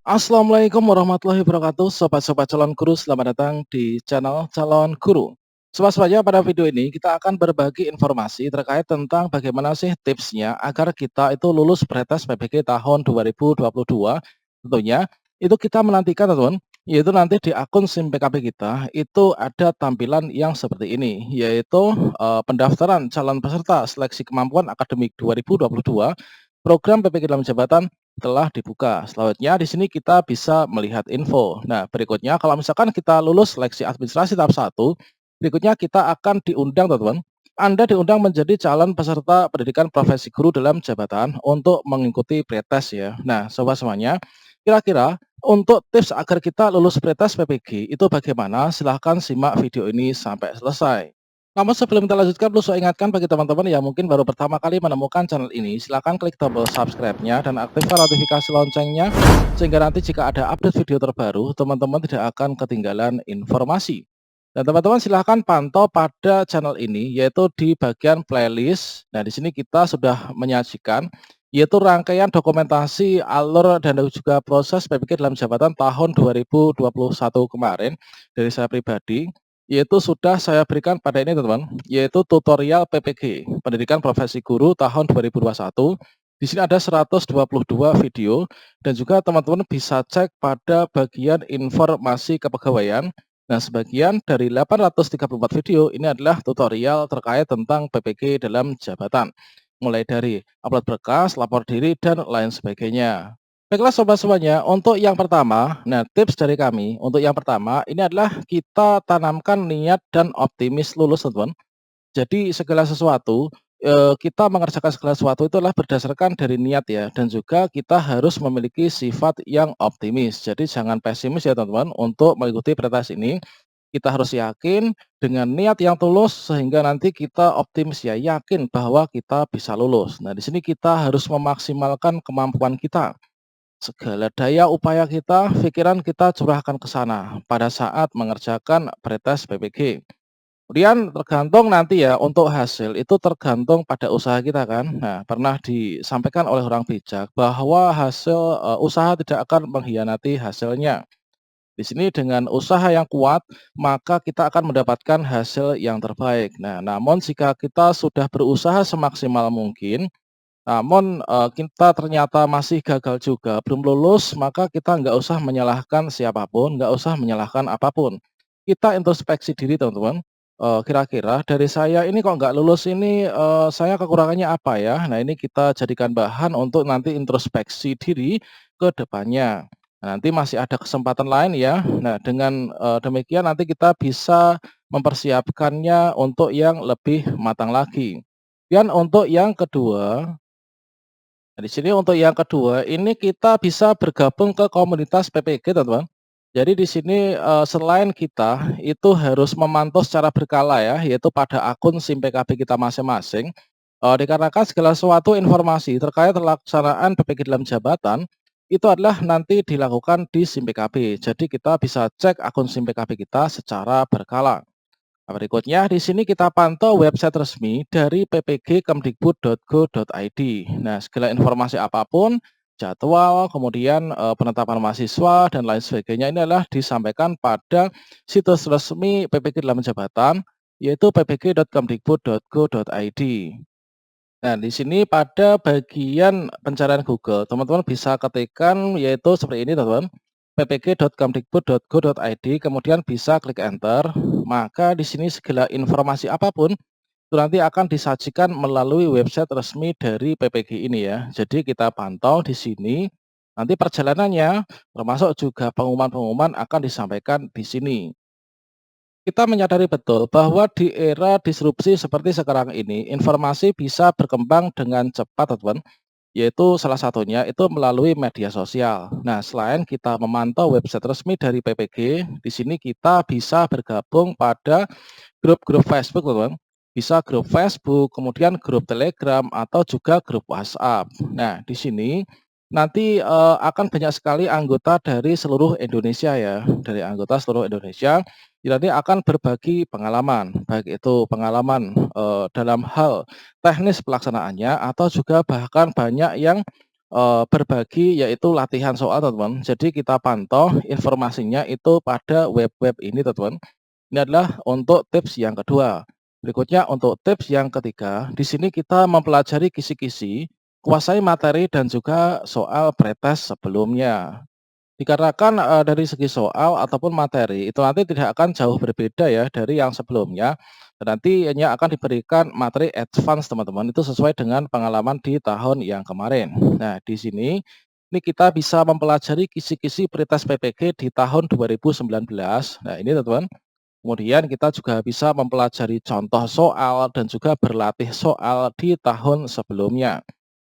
Assalamualaikum warahmatullahi wabarakatuh, sobat-sobat calon guru, selamat datang di channel Calon Guru. Sobat semuanya, pada video ini kita akan berbagi informasi terkait tentang bagaimana sih tipsnya agar kita itu lulus pretest PPG tahun 2022. Tentunya itu kita menantikan teman-teman, yaitu nanti di akun SIM PKB kita itu ada tampilan yang seperti ini, yaitu pendaftaran calon peserta seleksi kemampuan akademik 2022 program PPG dalam jabatan telah dibuka. Selanjutnya di sini kita bisa melihat info. Nah, berikutnya kalau misalkan kita lulus seleksi administrasi tahap 1, berikutnya kita akan diundang teman-teman. Anda diundang menjadi calon peserta pendidikan profesi guru dalam jabatan untuk mengikuti pretest ya. Nah, sobat semuanya, kira-kira untuk tips agar kita lulus pretest PPG itu bagaimana? Silahkan simak video ini sampai selesai. Namun sebelum kita lanjutkan, perlu saya ingatkan bagi teman-teman yang mungkin baru pertama kali menemukan channel ini, silakan klik tombol subscribe-nya dan aktifkan notifikasi loncengnya, sehingga nanti jika ada update video terbaru, teman-teman tidak akan ketinggalan informasi. Dan teman-teman silahkan pantau pada channel ini, yaitu di bagian playlist. Nah, di sini kita sudah menyajikan, yaitu rangkaian dokumentasi alur dan juga proses PPG dalam jabatan tahun 2021 kemarin dari saya pribadi, yaitu sudah saya berikan pada ini teman-teman, yaitu tutorial PPG, Pendidikan Profesi Guru tahun 2021. Di sini ada 122 video dan juga teman-teman bisa cek pada bagian informasi kepegawaian. Nah, sebagian dari 834 video ini adalah tutorial terkait tentang PPG dalam jabatan. Mulai dari upload berkas, lapor diri, dan lain sebagainya. Baiklah sobat semuanya, untuk yang pertama, nah tips dari kami, untuk yang pertama ini adalah kita tanamkan niat dan optimis lulus teman-teman. Jadi segala sesuatu, kita mengerjakan segala sesuatu itu adalah berdasarkan dari niat ya, dan juga kita harus memiliki sifat yang optimis. Jadi jangan pesimis ya teman-teman untuk mengikuti pretest ini. Kita harus yakin dengan niat yang tulus sehingga nanti kita optimis ya, yakin bahwa kita bisa lulus. Nah di sini kita harus memaksimalkan kemampuan kita. Segala daya upaya kita, pikiran kita curahkan ke sana pada saat mengerjakan pretest PPG. Kemudian tergantung nanti ya untuk hasil itu tergantung pada usaha kita kan. Nah, pernah disampaikan oleh orang bijak bahwa hasil usaha tidak akan mengkhianati hasilnya. Di sini dengan usaha yang kuat, maka kita akan mendapatkan hasil yang terbaik. Nah, namun jika kita sudah berusaha semaksimal mungkin, namun, kita ternyata masih gagal juga, belum lulus, maka kita nggak usah menyalahkan siapapun, nggak usah menyalahkan apapun. Kita introspeksi diri teman-teman, kira-kira dari saya ini kok nggak lulus ini, saya kekurangannya apa ya? Nah ini kita jadikan bahan untuk nanti introspeksi diri ke depannya. Nah, nanti masih ada kesempatan lain ya. Nah dengan, demikian nanti kita bisa mempersiapkannya untuk yang lebih matang lagi. Dan untuk yang kedua, nah, di sini untuk yang kedua, ini kita bisa bergabung ke komunitas PPG, teman-teman. Jadi di sini, selain kita itu harus memantau secara berkala ya, yaitu pada akun SIM PKB kita masing-masing, dikarenakan segala sesuatu informasi terkait pelaksanaan PPG dalam jabatan, itu adalah nanti dilakukan di SIM PKB. Jadi kita bisa cek akun SIM PKB kita secara berkala. Nah, berikutnya di sini kita pantau website resmi dari ppg.kemdikbud.go.id. Nah, segala informasi apapun, jadwal, kemudian penetapan mahasiswa dan lain sebagainya ini adalah disampaikan pada situs resmi PPG dalam jabatan, yaitu ppg.kemdikbud.go.id. Nah, di sini pada bagian pencarian Google, teman-teman bisa ketikkan yaitu seperti ini, teman-teman, ppg.kemdikbud.go.id, kemudian bisa klik enter, maka di sini segala informasi apapun itu nanti akan disajikan melalui website resmi dari PPG ini ya. Jadi kita pantau di sini, nanti perjalanannya termasuk juga pengumuman-pengumuman akan disampaikan di sini. Kita menyadari betul bahwa di era disrupsi seperti sekarang ini, informasi bisa berkembang dengan cepat, teman-teman, yaitu salah satunya itu melalui media sosial. Nah, selain kita memantau website resmi dari PPG, di sini kita bisa bergabung pada grup-grup Facebook, teman-teman. Bisa grup Facebook, kemudian grup Telegram, atau juga grup WhatsApp. Nah, di sini nanti akan banyak sekali anggota dari seluruh Indonesia ya, dari anggota seluruh Indonesia, nanti akan berbagi pengalaman, baik itu pengalaman dalam hal teknis pelaksanaannya atau juga bahkan banyak yang berbagi yaitu latihan soal teman-teman. Jadi kita pantau informasinya itu pada web-web ini teman-teman. Ini adalah untuk tips yang kedua. Berikutnya untuk tips yang ketiga, di sini kita mempelajari kisi-kisi, kuasai materi dan juga soal pretest sebelumnya. Dikarenakan, dari segi soal ataupun materi itu nanti tidak akan jauh berbeda ya dari yang sebelumnya, dan nanti hanya akan diberikan materi advance teman-teman, itu sesuai dengan pengalaman di tahun yang kemarin. Nah di sini, ini kita bisa mempelajari kisi-kisi pretest PPG di tahun 2019. Nah ini teman-teman, kemudian kita juga bisa mempelajari contoh soal dan juga berlatih soal di tahun sebelumnya.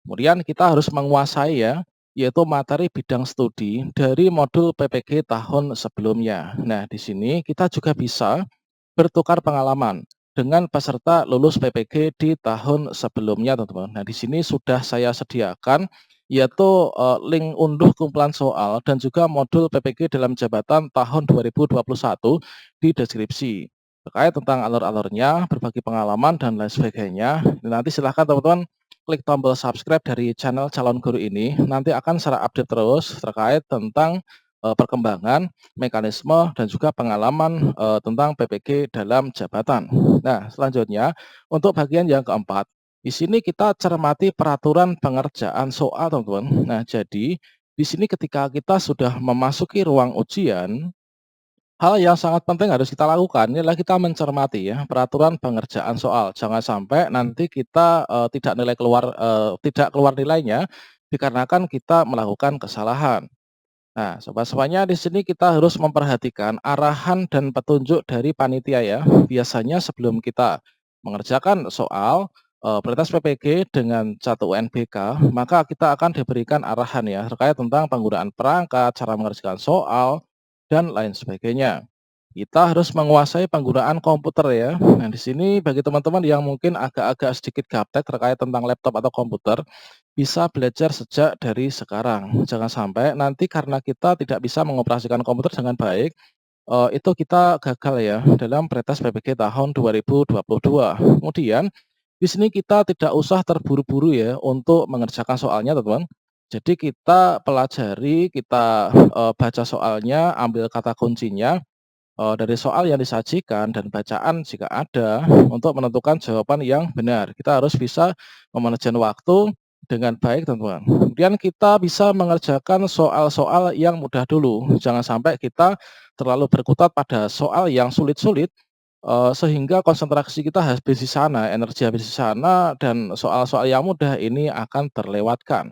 Kemudian kita harus menguasai ya, yaitu materi bidang studi dari modul PPG tahun sebelumnya. Nah, di sini kita juga bisa bertukar pengalaman dengan peserta lulus PPG di tahun sebelumnya, teman-teman. Nah, di sini sudah saya sediakan yaitu link unduh kumpulan soal dan juga modul PPG dalam jabatan tahun 2021 di deskripsi. Terkait tentang alur-alurnya, berbagi pengalaman dan lain sebagainya. Nanti silahkan teman-teman klik tombol subscribe dari channel calon guru ini, nanti akan secara update terus terkait tentang perkembangan, mekanisme, dan juga pengalaman tentang PPG dalam jabatan. Nah, selanjutnya untuk bagian yang keempat, di sini kita cermati peraturan pengerjaan soal, teman-teman. Nah, jadi di sini ketika kita sudah memasuki ruang ujian, hal yang sangat penting harus kita lakukan ini adalah kita mencermati ya peraturan pengerjaan soal. Jangan sampai nanti kita, tidak keluar nilainya dikarenakan kita melakukan kesalahan. Nah, sobat-sobatnya di sini kita harus memperhatikan arahan dan petunjuk dari panitia ya. Biasanya sebelum kita mengerjakan soal, pretest PPG dengan cat UNBK, maka kita akan diberikan arahan ya terkait tentang penggunaan perangkat, cara mengerjakan soal, dan lain sebagainya. Kita harus menguasai penggunaan komputer ya. Nah, di sini bagi teman-teman yang mungkin agak-agak sedikit gaptek terkait tentang laptop atau komputer, bisa belajar sejak dari sekarang. Jangan sampai nanti karena kita tidak bisa mengoperasikan komputer dengan baik, itu kita gagal ya dalam pretest PPG tahun 2022. Kemudian di sini kita tidak usah terburu-buru ya untuk mengerjakan soalnya, teman-teman. Jadi kita pelajari, kita baca soalnya, ambil kata kuncinya dari soal yang disajikan dan bacaan jika ada untuk menentukan jawaban yang benar. Kita harus bisa memanajemen waktu dengan baik, teman-teman. Kemudian kita bisa mengerjakan soal-soal yang mudah dulu. Jangan sampai kita terlalu berkutat pada soal yang sulit-sulit, sehingga konsentrasi kita habis di sana, energi habis di sana, dan soal-soal yang mudah ini akan terlewatkan.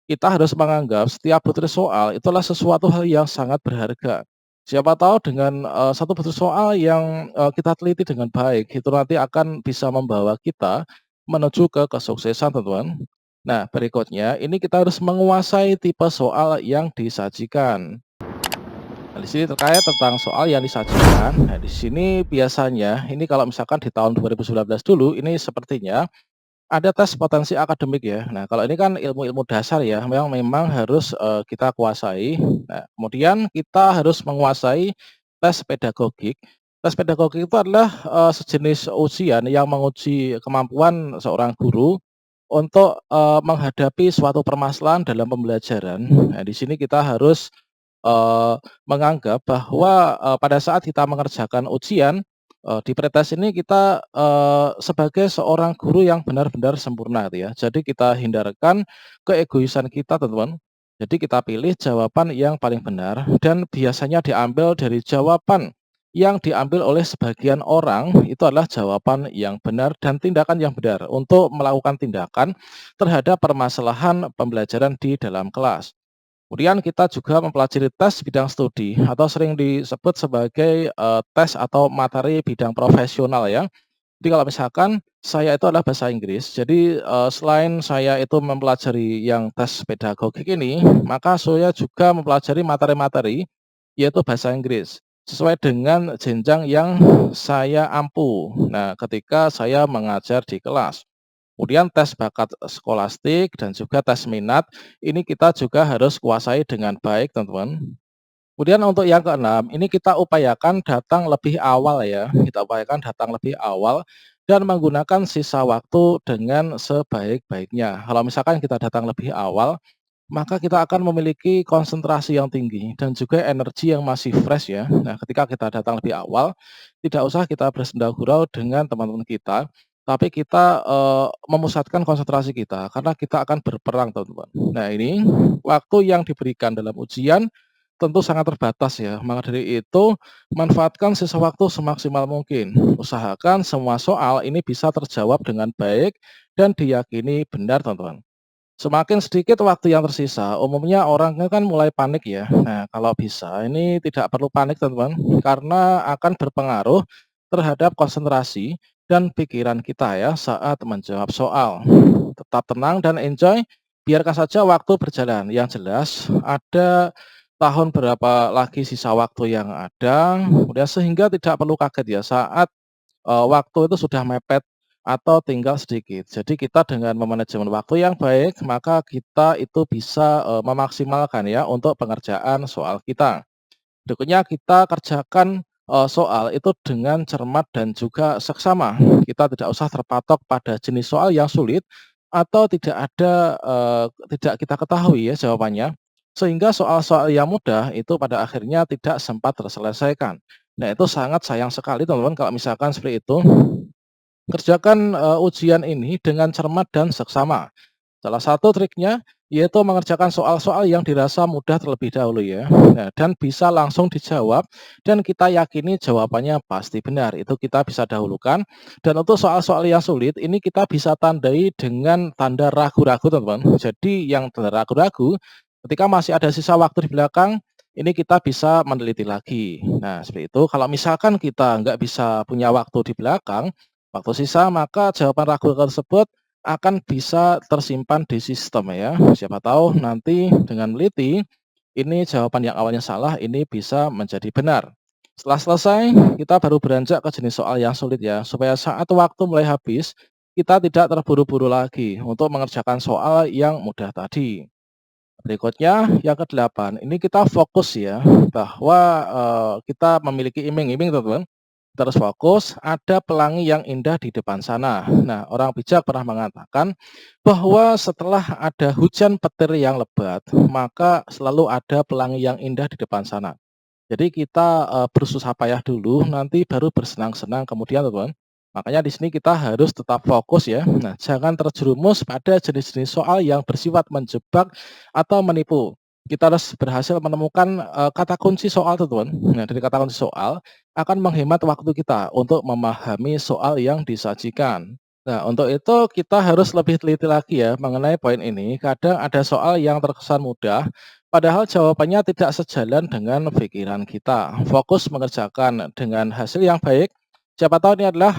Kita harus menganggap setiap butir soal itulah sesuatu hal yang sangat berharga. Siapa tahu dengan, satu butir soal yang, kita teliti dengan baik, itu nanti akan bisa membawa kita menuju ke kesuksesan, teman-teman. Nah, berikutnya ini kita harus menguasai tipe soal yang disajikan. Nah, di sini terkait tentang soal yang disajikan, nah di sini biasanya ini kalau misalkan di tahun 2019 dulu, ini sepertinya ada tes potensi akademik ya. Nah, kalau ini kan ilmu-ilmu dasar ya, memang harus, kita kuasai. Nah, kemudian kita harus menguasai tes pedagogik. Tes pedagogik itu adalah, sejenis ujian yang menguji kemampuan seorang guru untuk, menghadapi suatu permasalahan dalam pembelajaran. Nah, di sini kita harus menganggap bahwa, pada saat kita mengerjakan ujian, di pretest ini kita, sebagai seorang guru yang benar-benar sempurna gitu ya. Jadi kita hindarkan keegoisan kita, teman-teman. Jadi kita pilih jawaban yang paling benar dan biasanya diambil dari jawaban yang diambil oleh sebagian orang itu adalah jawaban yang benar dan tindakan yang benar untuk melakukan tindakan terhadap permasalahan pembelajaran di dalam kelas. Kemudian kita juga mempelajari tes bidang studi atau sering disebut sebagai, tes atau materi bidang profesional ya. Jadi kalau misalkan saya itu adalah bahasa Inggris, jadi, selain saya itu mempelajari yang tes pedagogik ini, maka saya juga mempelajari materi-materi, yaitu bahasa Inggris, sesuai dengan jenjang yang saya ampu. Nah, ketika saya mengajar di kelas. Kemudian tes bakat skolastik dan juga tes minat, ini kita juga harus kuasai dengan baik, teman-teman. Kemudian untuk yang keenam, ini kita upayakan datang lebih awal ya, kita upayakan datang lebih awal dan menggunakan sisa waktu dengan sebaik-baiknya. Kalau misalkan kita datang lebih awal, maka kita akan memiliki konsentrasi yang tinggi dan juga energi yang masih fresh ya. Nah, ketika kita datang lebih awal, tidak usah kita bersenda gurau dengan teman-teman kita, tapi kita, memusatkan konsentrasi kita, karena kita akan berperang, teman-teman. Nah, ini waktu yang diberikan dalam ujian tentu sangat terbatas ya, maka dari itu manfaatkan sisa waktu semaksimal mungkin. Usahakan semua soal ini bisa terjawab dengan baik dan diyakini benar, teman-teman. Semakin sedikit waktu yang tersisa, umumnya orangnya kan mulai panik ya. Nah, kalau bisa ini tidak perlu panik, teman-teman, karena akan berpengaruh terhadap konsentrasi dan pikiran kita ya saat menjawab soal. Tetap tenang dan enjoy, biarkan saja waktu berjalan. Yang jelas ada tahun berapa lagi sisa waktu yang ada, kemudian sehingga tidak perlu kaget ya saat waktu itu sudah mepet atau tinggal sedikit. Jadi kita dengan memanajemen waktu yang baik, maka kita itu bisa, memaksimalkan ya untuk pengerjaan soal kita. Berikutnya kita kerjakan, soal itu dengan cermat dan juga seksama. Kita tidak usah terpatok pada jenis soal yang sulit atau tidak kita ketahui ya jawabannya, sehingga soal-soal yang mudah itu pada akhirnya tidak sempat terselesaikan. Nah, itu sangat sayang sekali, teman-teman, kalau misalkan seperti itu. Kerjakan, ujian ini dengan cermat dan seksama. Salah satu triknya, yaitu mengerjakan soal-soal yang dirasa mudah terlebih dahulu ya. Nah, dan bisa langsung dijawab dan kita yakini jawabannya pasti benar, itu kita bisa dahulukan. Dan untuk soal-soal yang sulit, ini kita bisa tandai dengan tanda ragu-ragu, teman-teman. Jadi yang tanda ragu-ragu, ketika masih ada sisa waktu di belakang, ini kita bisa meneliti lagi. Nah, seperti itu. Kalau misalkan kita nggak bisa punya waktu di belakang, waktu sisa, maka jawaban ragu tersebut akan bisa tersimpan di sistem ya. Siapa tahu nanti dengan teliti, ini jawaban yang awalnya salah, ini bisa menjadi benar. Setelah selesai, kita baru beranjak ke jenis soal yang sulit ya, supaya saat waktu mulai habis, kita tidak terburu-buru lagi untuk mengerjakan soal yang mudah tadi. Berikutnya, yang kedelapan, ini kita fokus ya, bahwa kita memiliki iming-iming, teman-teman. Terus fokus, ada pelangi yang indah di depan sana. Nah, orang bijak pernah mengatakan bahwa setelah ada hujan petir yang lebat, maka selalu ada pelangi yang indah di depan sana. Jadi kita, bersusah payah dulu, nanti baru bersenang-senang kemudian, teman-teman. Makanya di sini kita harus tetap fokus ya. Nah, jangan terjerumus pada jenis-jenis soal yang bersifat menjebak atau menipu. Kita harus berhasil menemukan, kata kunci soal, teman-teman. Nah, dari kata kunci soal akan menghemat waktu kita untuk memahami soal yang disajikan. Nah, untuk itu kita harus lebih teliti lagi ya mengenai poin ini. Kadang ada soal yang terkesan mudah, padahal jawabannya tidak sejalan dengan pikiran kita. Fokus mengerjakan dengan hasil yang baik, siapa tahu ini adalah,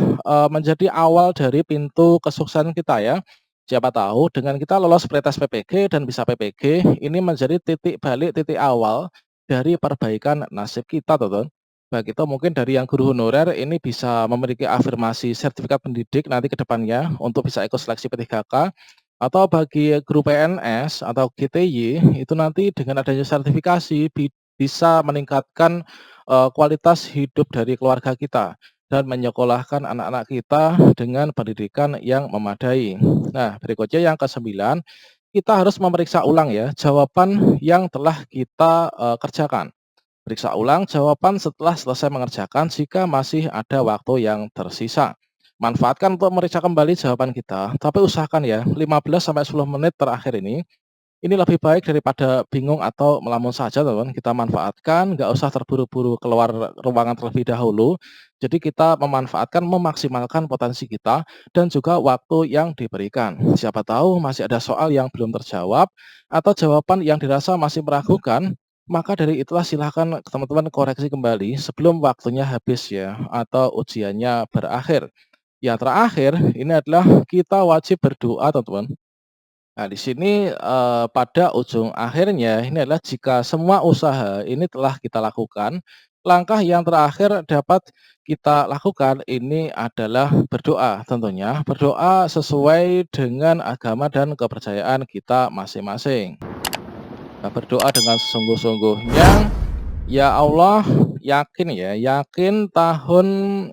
menjadi awal dari pintu kesuksesan kita ya. Siapa tahu dengan kita lolos pretest PPG dan bisa PPG, ini menjadi titik balik, titik awal dari perbaikan nasib kita, teman-teman. Baik itu mungkin dari yang guru honorer ini bisa memiliki afirmasi sertifikat pendidik nanti ke depannya untuk bisa ikut seleksi P3K, atau bagi guru PNS atau GTY itu nanti dengan adanya sertifikasi bisa meningkatkan, kualitas hidup dari keluarga kita dan menyekolahkan anak-anak kita dengan pendidikan yang memadai. Nah, berikutnya yang kesembilan, kita harus memeriksa ulang ya jawaban yang telah kita, kerjakan. Periksa ulang jawaban setelah selesai mengerjakan jika masih ada waktu yang tersisa. Manfaatkan untuk meriksa kembali jawaban kita, tapi usahakan ya 15 sampai 10 menit terakhir ini lebih baik daripada bingung atau melamun saja, teman-teman. Kita manfaatkan, nggak usah terburu-buru keluar ruangan terlebih dahulu. Jadi kita memanfaatkan, memaksimalkan potensi kita dan juga waktu yang diberikan. Siapa tahu masih ada soal yang belum terjawab atau jawaban yang dirasa masih meragukan, maka dari itulah silakan teman-teman koreksi kembali sebelum waktunya habis ya atau ujiannya berakhir. Yang terakhir ini adalah kita wajib berdoa, teman-teman. Nah, di sini, pada ujung akhirnya ini adalah jika semua usaha ini telah kita lakukan, langkah yang terakhir dapat kita lakukan ini adalah berdoa tentunya, berdoa sesuai dengan agama dan kepercayaan kita masing-masing. Nah, berdoa dengan sesungguh-sungguhnya, "Ya Allah, yakin ya, yakin tahun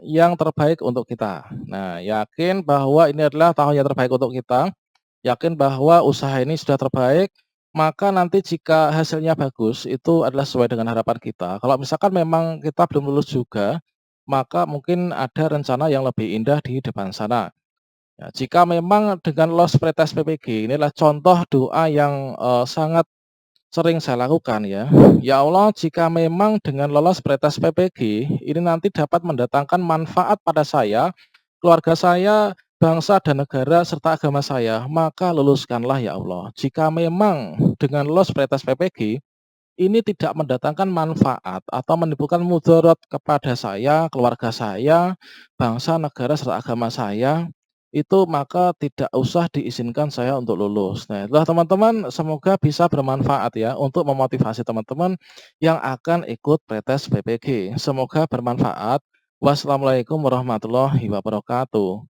yang terbaik untuk kita." Nah, yakin bahwa ini adalah tahun yang terbaik untuk kita. Yakin bahwa usaha ini sudah terbaik, maka nanti jika hasilnya bagus, itu adalah sesuai dengan harapan kita. Kalau misalkan memang kita belum lulus juga, maka mungkin ada rencana yang lebih indah di depan sana. Ya, jika memang dengan lolos pretest PPG, inilah contoh doa yang, sangat sering saya lakukan ya. Ya Allah, jika memang dengan lolos pretest PPG, ini nanti dapat mendatangkan manfaat pada saya, keluarga saya, bangsa dan negara, serta agama saya, maka luluskanlah ya Allah. Jika memang dengan lolos pretest PPG, ini tidak mendatangkan manfaat atau menimbulkan mudarat kepada saya, keluarga saya, bangsa, negara, serta agama saya, itu maka tidak usah diizinkan saya untuk lulus. Nah, itulah teman-teman, semoga bisa bermanfaat ya untuk memotivasi teman-teman yang akan ikut pretest PPG. Semoga bermanfaat. Wassalamualaikum warahmatullahi wabarakatuh.